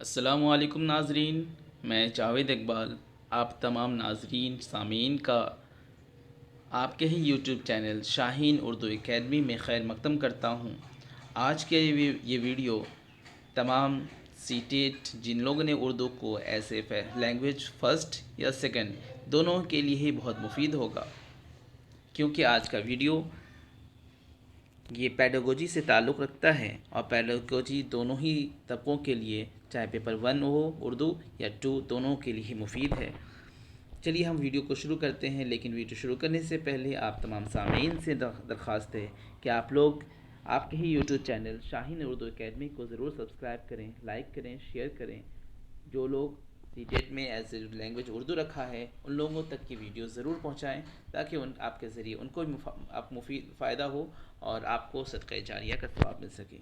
السلام علیکم ناظرین، میں جاوید اقبال آپ تمام ناظرین سامعین کا آپ کے ہی یوٹیوب چینل شاہین اردو اکیڈمی میں خیر مقدم کرتا ہوں۔ آج کے یہ ویڈیو تمام سیٹیٹ جن لوگوں نے اردو کو ایز اے لینگویج فرسٹ یا سیکنڈ دونوں کے لیے ہی بہت مفید ہوگا، کیونکہ آج کا ویڈیو یہ پیڈاگوجی سے تعلق رکھتا ہے، اور پیڈاگوجی دونوں ہی طبقوں کے لیے، چاہے پیپر 1 ہو اردو یا 2، دونوں کے لیے مفید ہے۔ چلیے ہم ویڈیو کو شروع کرتے ہیں، لیکن ویڈیو شروع کرنے سے پہلے آپ تمام سامعین سے درخواست ہے کہ آپ لوگ آپ کے ہی یوٹیوب چینل شاہین اردو اکیڈمی کو ضرور سبسکرائب کریں، لائک کریں، شیئر کریں۔ جو لوگ سی ٹیٹ میں ایز اے لینگویج اردو رکھا ہے ان لوگوں تک کی ویڈیو ضرور پہنچائیں، تاکہ آپ کے ذریعے ان کو مفید فائدہ ہو اور آپ کو صدقہ جاریہ کا ثواب مل سکے۔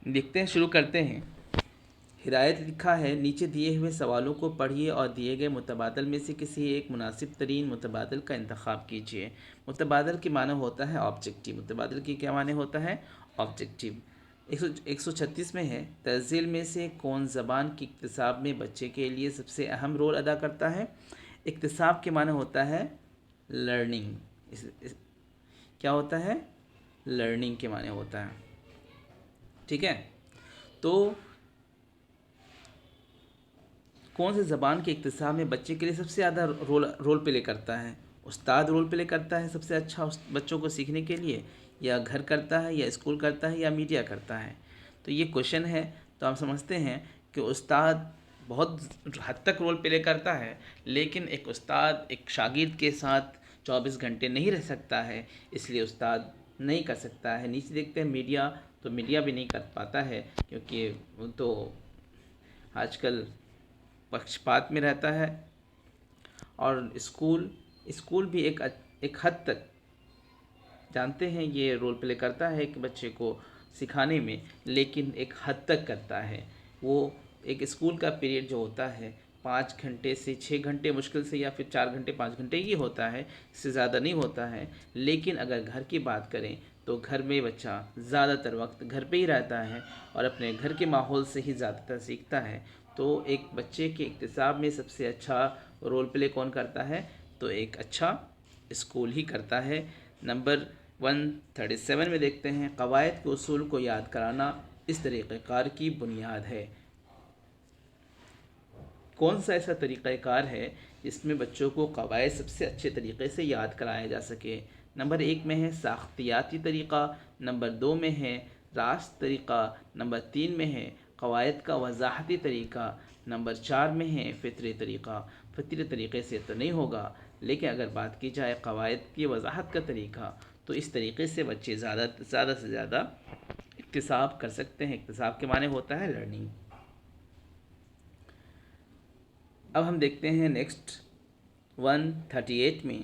دیکھتے ہیں، شروع کرتے ہیں۔ ہدایت لکھا ہے، نیچے دیے ہوئے سوالوں کو پڑھیے اور دیے گئے متبادل میں سے کسی ایک مناسب ترین متبادل کا انتخاب کیجیے۔ متبادل کے معنی ہوتا ہے آبجیکٹیو۔ متبادل کی کیا معنی ہوتا ہے؟ آبجیکٹیو۔ 136 میں ہے، ترزیل میں سے کون زبان کی اکتساب میں بچے کے لیے سب سے اہم رول ادا کرتا ہے؟ اکتساب کے معنی ہوتا ہے لرننگ۔ کیا ہوتا ہے؟ لرننگ کے معنی ہوتا ہے، ٹھیک ہے؟ تو کون سی زبان کے اکتساب میں بچے کے لیے سب سے زیادہ رول پلے کرتا ہے؟ استاد رول پلے کرتا ہے سب سے اچھا بچوں کو سیکھنے کے لیے، یا گھر کرتا ہے، یا اسکول کرتا ہے، یا میڈیا کرتا ہے؟ تو یہ کوشچن ہے، تو ہم سمجھتے ہیں کہ استاد بہت حد تک رول پلے کرتا ہے، لیکن ایک استاد ایک شاگرد کے ساتھ 24 گھنٹے نہیں رہ سکتا ہے، اس لیے استاد نہیں کر سکتا ہے۔ نیچے دیکھتے ہیں میڈیا، تو میڈیا بھی نہیں کر پاتا ہے، کیونکہ وہ تو آج کل پکشپات میں رہتا ہے۔ اور اسکول بھی ایک حد تک جانتے ہیں یہ رول پلے کرتا ہے کہ بچے کو سکھانے میں، لیکن ایک حد تک کرتا ہے۔ وہ ایک اسکول کا پیریڈ جو ہوتا ہے 5 گھنٹے سے 6 گھنٹے مشکل سے، یا پھر 4 گھنٹے 5 گھنٹے یہ ہوتا ہے، اس سے زیادہ نہیں ہوتا ہے۔ لیکن اگر گھر کی بات کریں تو گھر میں بچہ زیادہ تر وقت گھر پہ ہی رہتا ہے، اور اپنے گھر کے ماحول سے ہی زیادہ تر سیکھتا ہے۔ تو ایک بچے کے اکتساب میں سب سے اچھا رول پلے کون کرتا ہے؟ تو ایک اچھا اسکول ہی کرتا ہے۔ نمبر 137 میں دیکھتے ہیں، قواعد کے اصول کو یاد کرانا اس طریقہ کار کی بنیاد ہے۔ کون سا ایسا طریقہ کار ہے جس میں بچوں کو قواعد سب سے اچھے طریقے سے یاد کرایا جا سکے؟ نمبر 1 میں ہے ساختیاتی طریقہ، نمبر 2 میں ہے راست طریقہ، نمبر 3 میں ہے قواعد کا وضاحتی طریقہ، نمبر 4 میں ہے فطری طریقہ۔ فطری طریقے سے تو نہیں ہوگا، لیکن اگر بات کی جائے قواعد کی وضاحت کا طریقہ، تو اس طریقے سے بچے زیادہ سے زیادہ اکتساب کر سکتے ہیں۔ اکتساب کے معنی ہوتا ہے لرننگ۔ اب ہم دیکھتے ہیں نیکسٹ 138 میں،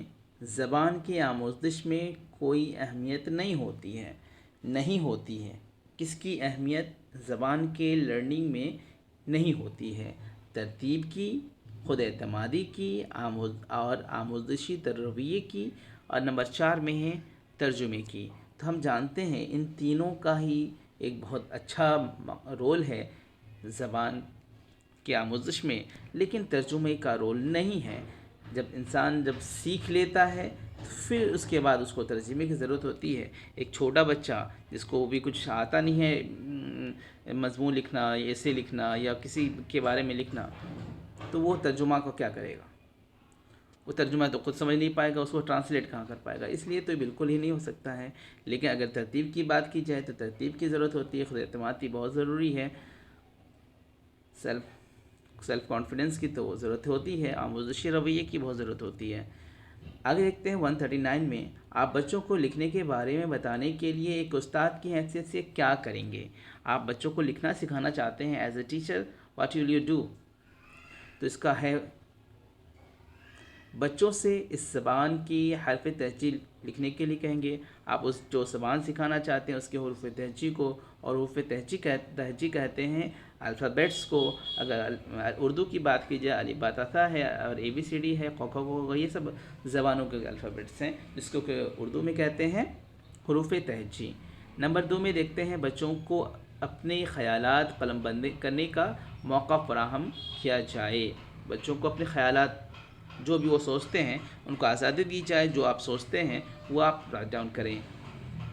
زبان کی آموزش میں کوئی اہمیت نہیں ہوتی ہے۔ کس کی اہمیت زبان کے لرننگ میں نہیں ہوتی ہے؟ ترتیب کی، خود اعتمادی کی، اور آموزشی رویے کی، اور نمبر 4 میں ہے ترجمے کی۔ تو ہم جانتے ہیں ان تینوں کا ہی ایک بہت اچھا رول ہے زبان کی آموزش میں، لیکن ترجمے کا رول نہیں ہے۔ جب انسان سیکھ لیتا ہے پھر اس کے بعد اس کو ترجمے کی ضرورت ہوتی ہے۔ ایک چھوٹا بچہ جس کو بھی کچھ آتا نہیں ہے، مضمون لکھنا، ایسے لکھنا، یا کسی کے بارے میں لکھنا، تو وہ ترجمہ کو کیا کرے گا؟ وہ ترجمہ تو خود سمجھ نہیں پائے گا، اس کو ٹرانسلیٹ کہاں کر پائے گا؟ اس لیے تو بالکل ہی نہیں ہو سکتا ہے۔ لیکن اگر ترتیب کی بات کی جائے تو ترتیب کی ضرورت ہوتی ہے، خود اعتمادی بہت ضروری ہے، سیلف کانفیڈنس کی تو ضرورت ہوتی ہے، آموزشی رویے کی بہت ضرورت ہوتی ہے۔ آگے دیکھتے ہیں 139 میں، آپ بچوں کو لکھنے کے بارے میں بتانے کے لیے ایک استاد کی حیثیت سے کیا کریں گے؟ آپ بچوں کو لکھنا سکھانا چاہتے ہیں as a teacher, what will you do? تو اس کا ہے بچوں سے اس زبان کی حرف تہجی لکھنے کے لیے کہیں گے۔ آپ اس جو زبان سکھانا چاہتے ہیں اس کے حروف تہجی کو، اور حروف تہجی کہتے ہیں الفابیٹس کو۔ اگر اردو کی بات کی جائے، الف با تا ثا ہے، اور اے بی سی ڈی ہے، ق خ گ گھ، یہ سب زبانوں کے الفابیٹس ہیں، جس کو کہ اردو میں کہتے ہیں حروف تہجی۔ نمبر 2 میں دیکھتے ہیں، بچوں کو اپنے خیالات قلم بندی کرنے کا موقع فراہم کیا جائے. بچوں کو اپنے خیالات جو بھی وہ سوچتے ہیں ان کو آزادی دی جائے. جو آپ سوچتے ہیں وہ آپ رائٹ ڈاؤن کریں.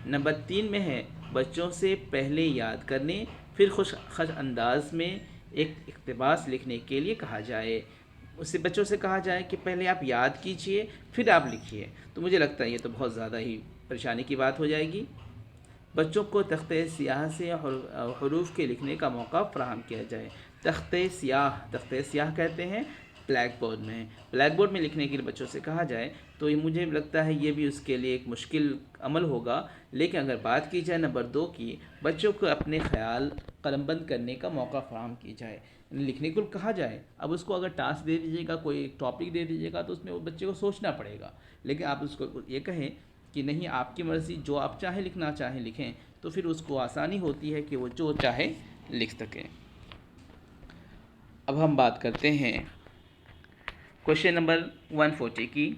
نمبر 3 میں ہے بچوں سے پہلے یاد کرنے پھر خوش انداز میں ایک اقتباس لکھنے کے لیے کہا جائے. اس سے بچوں سے کہا جائے کہ پہلے آپ یاد کیجئے پھر آپ لکھیے. تو مجھے لگتا ہے یہ تو بہت زیادہ ہی پریشانی کی بات ہو جائے گی. بچوں کو تختہ سیاہ سے حروف کے لکھنے کا موقع فراہم کیا جائے. تختہ سیاہ کہتے ہیں بلیک بورڈ میں لکھنے کے لیے بچوں سے کہا جائے تو یہ مجھے لگتا ہے یہ بھی اس کے لیے ایک مشکل عمل ہوگا. لیکن اگر بات کی جائے نمبر 2 کی، بچوں کو اپنے خیال قلم بند کرنے کا موقع فراہم کی جائے، لکھنے کو کہا جائے. اب اس کو اگر ٹاسک دے دیجیے گا، کوئی ایک ٹاپک دے دیجیے گا تو اس میں وہ بچے کو سوچنا پڑے گا. لیکن آپ اس کو یہ کہیں کہ نہیں آپ کی مرضی، جو آپ چاہیں لکھنا چاہیں لکھیں، تو پھر اس کو آسانی ہوتی ہے کہ وہ جو چاہے لکھ سکیں. اب ہم بات کرتے ہیں کوشچن نمبر 140 کی.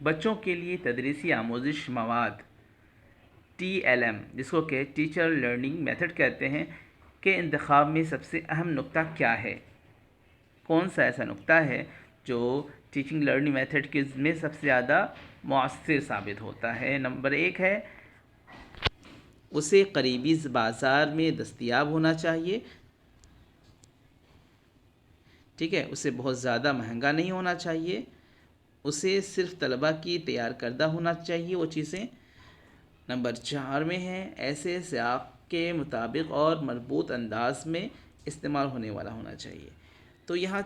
بچوں کے لیے تدریسی آموزش مواد TLM، جس کو کہ ٹیچر لرننگ میتھڈ کہتے ہیں، کے انتخاب میں سب سے اہم نقطہ کیا ہے؟ کون سا ایسا نقطہ ہے جو ٹیچنگ لرننگ میتھڈ کے میں سب سے زیادہ مؤثر ثابت ہوتا ہے؟ نمبر 1 ہے اسے قریبی بازار میں دستیاب ہونا چاہیے. ٹھیک ہے، اسے بہت زیادہ مہنگا نہیں ہونا چاہیے. اسے صرف طلباء کی تیار کردہ ہونا چاہیے وہ چیزیں. نمبر 4 میں ہے ایسے سیاق کے مطابق اور مربوط انداز میں استعمال ہونے والا ہونا چاہیے. تو یہاں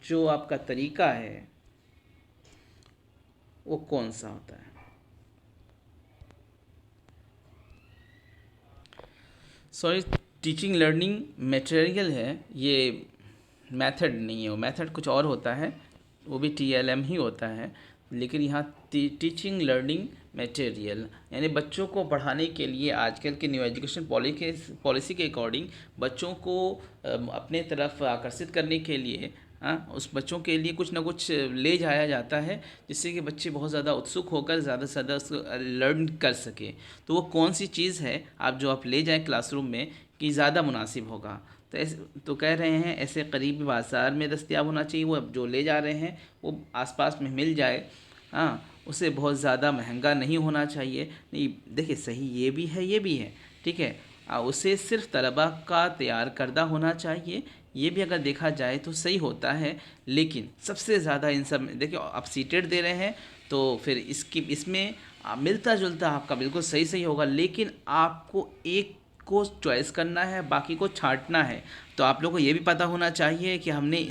جو آپ کا طریقہ ہے وہ کون سا ہوتا ہے؟ سوری، ٹیچنگ لرننگ میٹیریل ہے، یہ میتھڈ نہیں ہے. وہ میتھڈ کچھ اور ہوتا ہے، وہ بھی TLM ہی ہوتا ہے. لیکن یہاں ٹیچنگ لرننگ میٹیریل یعنی بچوں کو پڑھانے کے لیے آج کل کے نیو ایجوکیشن پالیسی کے اکارڈنگ بچوں کو اپنے طرف آکرشت کرنے کے لیے اس بچوں کے لیے کچھ نہ کچھ لے جایا جاتا ہے، جس سے کہ بچے بہت زیادہ اتسک ہو کر زیادہ سے زیادہ اس کو لرن کر سکیں. تو وہ کون سی چیز ہے جو آپ لے جائیں کلاس روم میں کہ زیادہ مناسب ہوگا؟ تو کہہ رہے ہیں ایسے قریبی بازار میں دستیاب ہونا چاہیے. وہ جو لے جا رہے ہیں وہ آس پاس میں مل جائے. اسے بہت زیادہ مہنگا نہیں ہونا چاہیے. نہیں دیکھیں، صحیح یہ بھی ہے یہ بھی ہے، ٹھیک ہے. اسے صرف طلباء کا تیار کردہ ہونا چاہیے، یہ بھی اگر دیکھا جائے تو صحیح ہوتا ہے. لیکن سب سے زیادہ ان سب میں دیکھیں آپ سیٹیڈ دے رہے ہیں تو پھر اس میں ملتا جلتا آپ کا بالکل صحیح ہوگا. لیکن آپ کو ایک کو چوائس کرنا ہے، باقی کو چھانٹنا ہے. تو آپ لوگوں کو یہ بھی پتہ ہونا چاہیے کہ ہم نے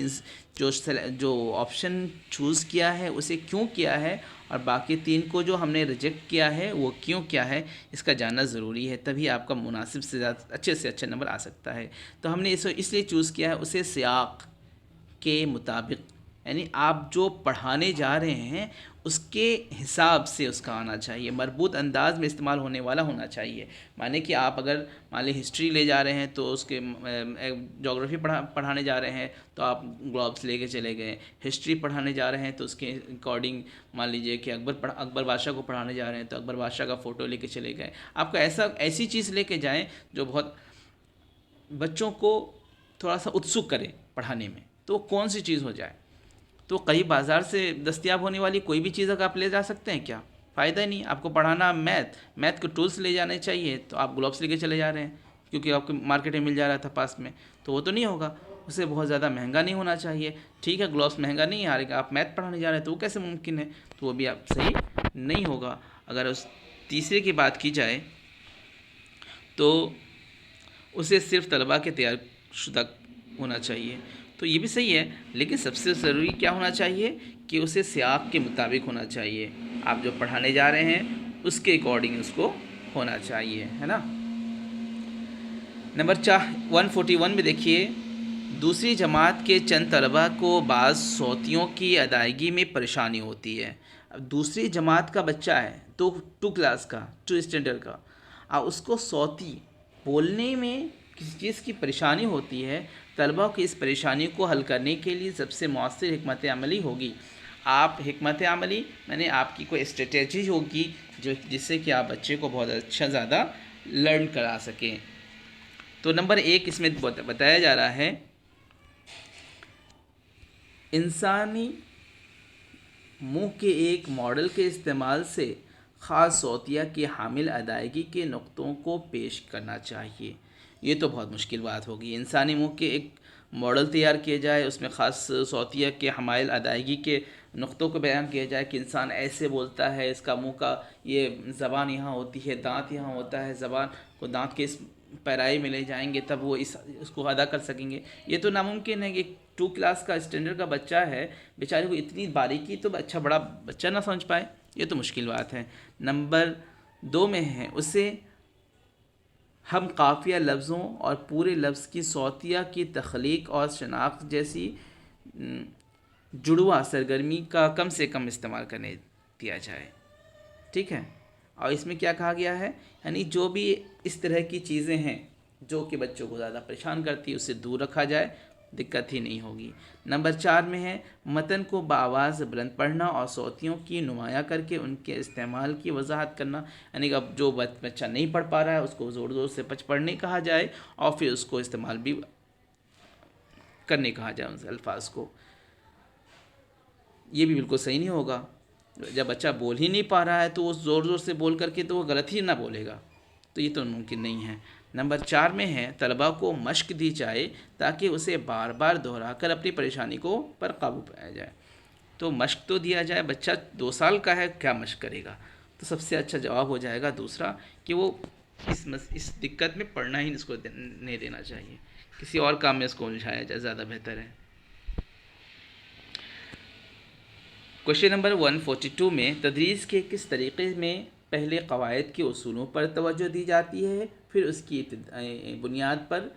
جو آپشن چوز کیا ہے اسے کیوں کیا ہے، اور باقی 3 کو جو ہم نے ریجیکٹ کیا ہے وہ کیوں کیا ہے، اس کا جاننا ضروری ہے. تبھی آپ کا مناسب سے اچھے نمبر آ سکتا ہے. تو ہم نے اس لیے چوز کیا ہے اسے سیاق کے مطابق، یعنی آپ جو پڑھانے جا رہے ہیں اس کے حساب سے اس کا آنا چاہیے، مربوط انداز میں استعمال ہونے والا ہونا چاہیے. مانے کہ آپ اگر مان لیں ہسٹری لے جا رہے ہیں تو اس کے جغرافی پڑھانے جا رہے ہیں تو آپ گلوبس لے کے چلے گئے. ہسٹری پڑھانے جا رہے ہیں تو اس کے اکارڈنگ مان لیجئے کہ اکبر بادشاہ کو پڑھانے جا رہے ہیں تو اکبر بادشاہ کا فوٹو لے کے چلے گئے. آپ کو ایسی چیز لے کے جائیں جو بہت بچوں کو تھوڑا سا اتسک کرے پڑھانے میں. تو کون سی چیز ہو جائے؟ تو قریب بازار سے دستیاب ہونے والی کوئی بھی چیز اگر آپ لے جا سکتے ہیں کیا؟ فائدہ ہی نہیں. آپ کو پڑھانا میتھ کے ٹولس لے جانے چاہیے تو آپ گلوبس لے کے چلے جا رہے ہیں کیونکہ آپ کو مارکیٹ میں مل جا رہا تھا پاس میں. تو وہ تو نہیں ہوگا. اسے بہت زیادہ مہنگا نہیں ہونا چاہیے. ٹھیک ہے گلوبس مہنگا نہیں ہے، آپ میتھ پڑھانے جا رہے ہیں تو وہ کیسے ممکن ہے؟ تو وہ بھی آپ صحیح نہیں ہوگا. اگر اس تیسرے کی بات کی جائے تو اسے صرف طلباء کے تیار شدہ ہونا چاہیے. تو یہ بھی صحیح ہے، لیکن سب سے ضروری کیا ہونا چاہیے کہ اسے سیاق کے مطابق ہونا چاہیے. آپ جو پڑھانے جا رہے ہیں اس کے اکارڈنگ اس کو ہونا چاہیے، ہے نا. نمبر 141 میں دیکھیے دوسری جماعت کے چند طلباء کو بعض صوتیوں کی ادائیگی میں پریشانی ہوتی ہے. اب دوسری جماعت کا بچہ ہے تو 2 کلاس کا 2 اسٹینڈرڈ کا، اس کو صوتی بولنے میں کسی چیز کی پریشانی ہوتی ہے. طلباء کی اس پریشانی کو حل کرنے کے لیے سب سے مؤثر حکمت عملی ہوگی حکمت عملی میں نے آپ کی کوئی اسٹریٹجی ہوگی جس سے کہ آپ بچے کو بہت اچھا زیادہ لرن کرا سکیں. تو نمبر 1 اس میں بتایا جا رہا ہے انسانی منہ کے ایک ماڈل کے استعمال سے خاص صوتیہ کی حامل ادائیگی کے نقطوں کو پیش کرنا چاہیے. یہ تو بہت مشکل بات ہوگی. انسانی منہ کے ایک ماڈل تیار کیا جائے، اس میں خاص صوتیہ کے حامل ادائیگی کے نقطوں کو بیان کیا جائے کہ انسان ایسے بولتا ہے، اس کا منہ کا یہ زبان یہاں ہوتی ہے، دانت یہاں ہوتا ہے، زبان کو دانت کے اس پیرائی میں لے جائیں گے تب وہ اس کو ادا کر سکیں گے. یہ تو ناممکن ہے کہ 2 کلاس کا اسٹینڈرڈ کا بچہ ہے، بیچارے کو اتنی باریکی تو اچھا بڑا بچہ نہ سمجھ پائے. یہ تو مشکل بات ہے. نمبر 2 میں ہے اسے ہم قافیہ لفظوں اور پورے لفظ کی صوتیہ کی تخلیق اور شناخت جیسی جڑواں سرگرمی کا کم سے کم استعمال کرنے دیا جائے. ٹھیک ہے. اور اس میں کیا کہا گیا ہے، یعنی جو بھی اس طرح کی چیزیں ہیں جو کہ بچوں کو زیادہ پریشان کرتی ہے اسے دور رکھا جائے، دقت ہی نہیں ہوگی. نمبر 4 میں ہے متن کو بآواز بلند پڑھنا اور صوتیوں کی نمایاں کر کے ان کے استعمال کی وضاحت کرنا. یعنی کہ اب جو بچہ نہیں پڑھ پا رہا ہے اس کو زور زور سے پڑھنے کہا جائے اور پھر اس کو استعمال بھی کرنے کہا جائے ان الفاظ کو. یہ بھی بالکل صحیح نہیں ہوگا. جب بچہ بول ہی نہیں پا رہا ہے تو وہ زور زور سے بول کر کے تو وہ غلط ہی نہ بولے گا، تو یہ تو ممکن نہیں ہے. نمبر 4 میں ہے طلباء کو مشق دی جائے تاکہ اسے بار بار دہرا کر اپنی پریشانی کو پر قابو پایا جائے. تو مشق تو دیا جائے. بچہ 2 سال کا ہے، کیا مشق کرے گا؟ تو سب سے اچھا جواب ہو جائے گا دوسرا کہ وہ اس دقت میں پڑھنا ہی اس کو نہیں دینا چاہیے، کسی اور کام میں اس کو الجھایا جائے، زیادہ بہتر ہے. کوشچن نمبر 142 میں تدریس کے کس طریقے میں پہلے قواعد کے اصولوں پر توجہ دی جاتی ہے، پھر اس کی بنیاد پر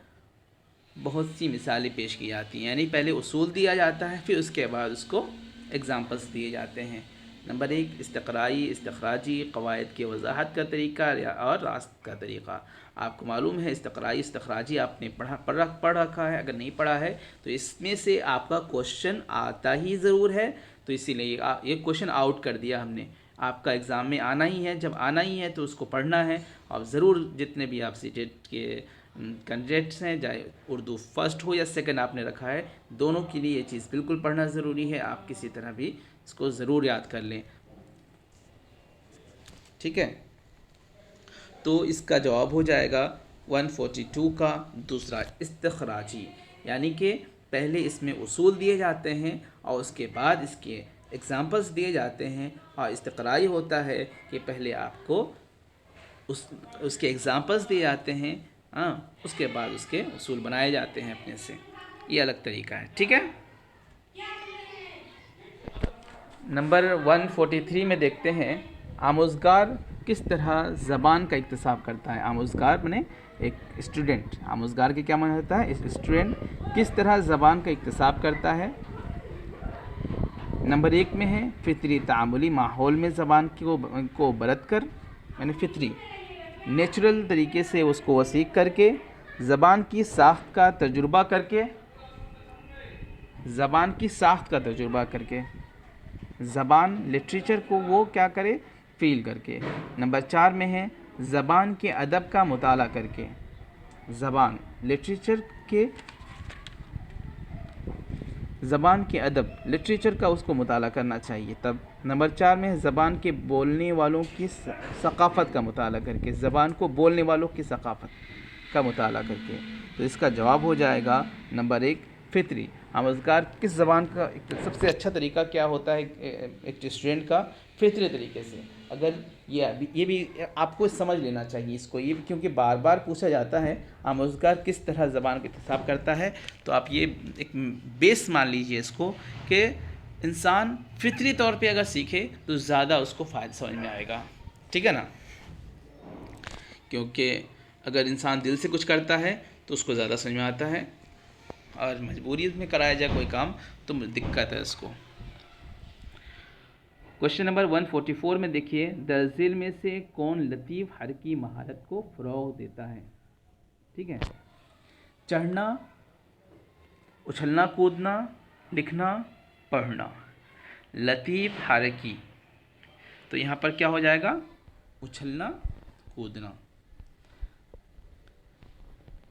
بہت سی مثالیں پیش کی جاتی ہیں. یعنی پہلے اصول دیا جاتا ہے، پھر اس کے بعد اس کو ایگزامپلس دیے جاتے ہیں. نمبر 1 استقرائی استخراجی قواعد کی وضاحت کا طریقہ اور راست کا طریقہ. آپ کو معلوم ہے استقرائی استخراجی آپ نے پڑھ رکھا ہے، اگر نہیں پڑھا ہے تو اس میں سے آپ کا کوشچن آتا ہی ضرور ہے، تو اسی لیے یہ کوشچن آؤٹ کر دیا ہم نے. آپ کا ایگزام میں آنا ہی ہے، جب آنا ہی ہے تو اس کو پڑھنا ہے. اور ضرور جتنے بھی آپ سیٹیٹ کے کینڈیڈیٹس ہیں، چاہے اردو فرسٹ ہو یا سیکنڈ آپ نے رکھا ہے، دونوں کے لیے یہ چیز بالکل پڑھنا ضروری ہے. آپ کسی طرح بھی اس کو ضرور یاد کر لیں. ٹھیک ہے. تو اس کا جواب ہو جائے گا 142 کا دوسرا استخراجی. یعنی کہ پہلے اس میں اصول دیے جاتے ہیں اور اس کے بعد اس کے ایگزامپلس دیے جاتے ہیں. اور استقرائی ہوتا ہے کہ پہلے آپ کو اس کے ایگزامپلس دیے جاتے ہیں، اس کے بعد اس کے اصول بنائے جاتے ہیں اپنے سے. یہ الگ طریقہ ہے. ٹھیک ہے. نمبر 143 میں دیکھتے ہیں آموزگار کس طرح زبان کا اکتساب کرتا ہے. آموزگار منے ایک اسٹوڈنٹ. آموزگار کے کیا معنی ہوتا ہے؟ اسٹوڈنٹ کس طرح زبان کا اکتساب کرتا ہے. نمبر 1 میں ہے فطری تعاملی ماحول میں زبان کو برت کر، یعنی فطری نیچرل طریقے سے اس کو وسیع کر کے، زبان کی ساخت کا تجربہ کر کے، زبان لٹریچر کو وہ کیا کرے، فیل کر کے. نمبر 4 میں ہے زبان کے ادب کا مطالعہ کر کے. زبان لٹریچر کا اس کو مطالعہ کرنا چاہیے تب. نمبر 4 میں زبان کے بولنے والوں کی ثقافت کا مطالعہ کر کے. زبان کو بولنے والوں کی ثقافت کا مطالعہ کر کے. تو اس کا جواب ہو جائے گا نمبر 1 فطری. آموزگار کس زبان کا سب سے اچھا طریقہ کیا ہوتا ہے ایک اسٹوڈنٹ کا؟ فطری طریقے سے. اگر یہ بھی آپ کو سمجھ لینا چاہیے اس کو، یہ کیونکہ بار بار پوچھا جاتا ہے آموزگار کس طرح زبان کا اکتساب کرتا ہے، تو آپ یہ ایک بیس مان لیجئے اس کو کہ انسان فطری طور پہ اگر سیکھے تو زیادہ اس کو فائدہ سمجھ میں آئے گا. ٹھیک ہے نا. کیونکہ اگر انسان دل سے کچھ کرتا ہے تو اس کو زیادہ سمجھ میں آتا ہے، اور مجبوری میں کرایا جائے کوئی کام تو دقت ہے اس کو. کوشچن نمبر 144 میں دیکھیے درج ذیل میں سے کون لطیف حرکی مہارت کو فروغ دیتا ہے. ٹھیک ہے. چڑھنا، اچھلنا کودنا، لکھنا، پڑھنا. لطیف حرکی تو یہاں پر کیا ہو جائے گا؟ اچھلنا کودنا.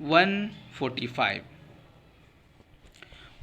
145,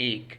1,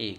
1,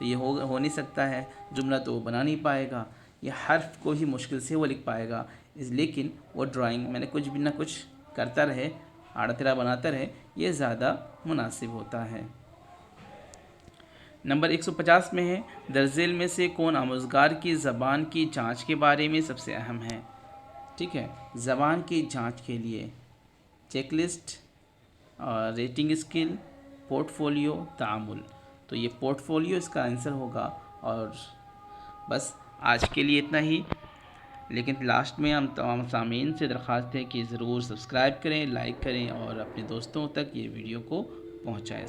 تو یہ ہو نہیں سکتا ہے، جملہ تو وہ بنا نہیں پائے گا، یہ حرف کو ہی مشکل سے وہ لکھ پائے گا، لیکن وہ ڈرائنگ میں نے کچھ بھی نہ کچھ کرتا رہے، آڑا تیڑا بناتا رہے، یہ زیادہ مناسب ہوتا ہے۔ نمبر 150 میں ہے، درج ذیل میں سے کون آموزگار کی زبان کی جانچ کے بارے میں سب سے اہم ہے؟ ٹھیک ہے، زبان کی جانچ کے لیے check list, rating skill, port folio, تعامل۔ تو یہ پورٹ فولیو اس کا آنسر ہوگا۔ اور بس آج کے لیے اتنا ہی، لیکن لاسٹ میں ہم تمام سامعین سے درخواست ہے کہ ضرور سبسکرائب کریں، لائک کریں اور اپنے دوستوں تک یہ ویڈیو کو پہنچائیں۔